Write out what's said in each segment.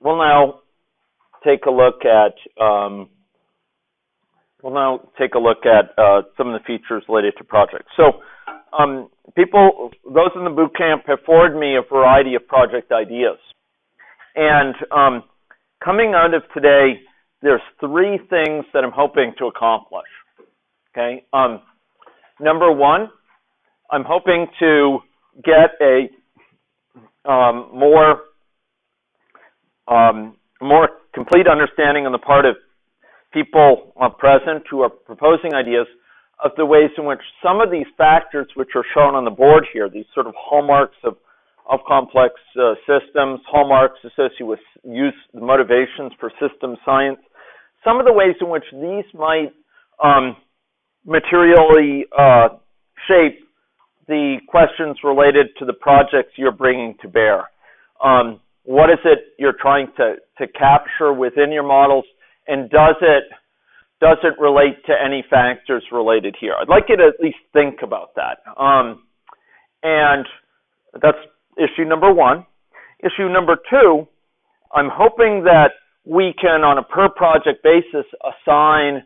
We'll now take a look at some of the features related to projects. So, those in the boot camp have forwarded me a variety of project ideas, and coming out of today, there's three things that I'm hoping to accomplish. Okay. Number one, I'm hoping to get a more complete understanding on the part of people present who are proposing ideas of the ways in which some of these factors which are shown on the board here, these sort of hallmarks of complex systems, hallmarks associated with the motivations for system science, some of the ways in which these might materially shape the questions related to the projects you're bringing to bear. What is it you're trying to capture within your models, and does it relate to any factors related here? I'd like you to at least think about that. And that's issue number one. Issue number two, I'm hoping that we can, on a per project basis, assign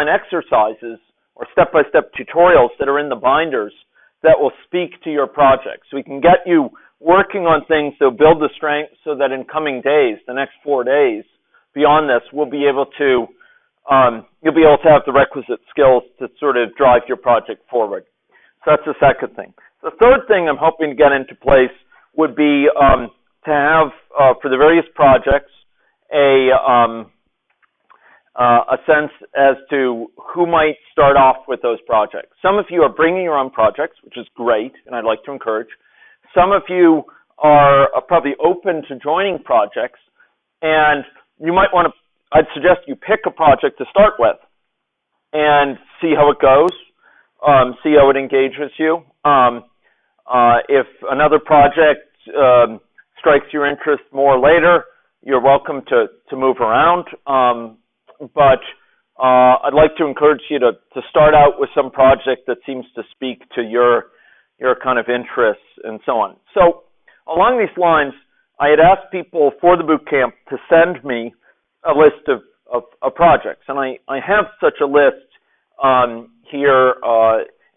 exercises or step-by-step tutorials that are in the binders that will speak to your project. So we can get you working on things that will build the strength so that in coming days, the next 4 days, beyond this, we'll be able to, you'll be able to have the requisite skills to sort of drive your project forward. So that's the second thing. The third thing I'm hoping to get into place would be to have, for the various projects, a sense as to who might start off with those projects. Some of you are bringing your own projects, which is great, and I'd like to encourage. Some of you are probably open to joining projects, and you might want to, I'd suggest you pick a project to start with and see how it goes, see how it engages you. If another project strikes your interest more later, you're welcome to move around. But I'd like to encourage you to start out with some project that seems to speak to your kind of interests and so on. So along these lines, I had asked people for the boot camp to send me a list of projects, and I have such a list here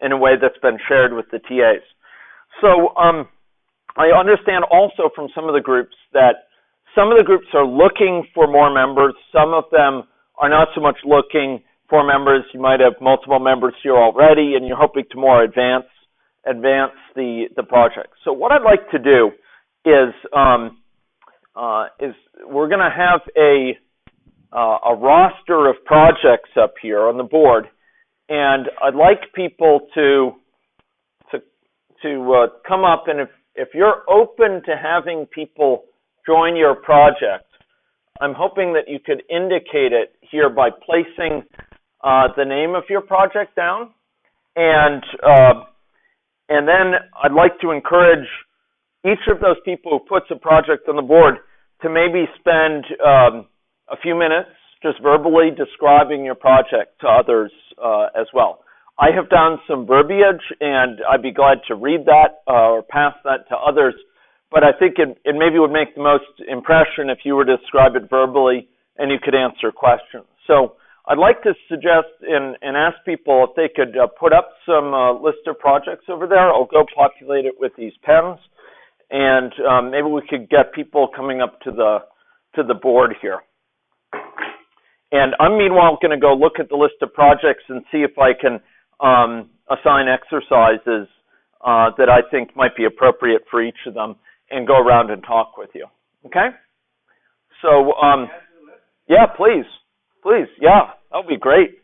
in a way that's been shared with the TAs. So I understand also from some of the groups that some of the groups are looking for more members. Some of them are not so much looking for members. You might have multiple members here already, and you're hoping to more advance the project. So what I'd like to do is we're going to have a roster of projects up here on the board, and I'd like people to come up, and if you're open to having people join your project, I'm hoping that you could indicate it here by placing the name of your project down, and then I'd like to encourage each of those people who puts a project on the board to maybe spend a few minutes just verbally describing your project to others as well. I have done some verbiage, and I'd be glad to read that or pass that to others, but I think it maybe would make the most impression if you were to describe it verbally and you could answer questions. So I'd like to suggest and ask people if they could put up some list of projects over there. I'll go populate it with these pens, and maybe we could get people coming up to the board here. And I'm meanwhile going to go look at the list of projects and see if I can assign exercises that I think might be appropriate for each of them, and go around and talk with you. Okay? So, yeah, please. Yeah, that would be great.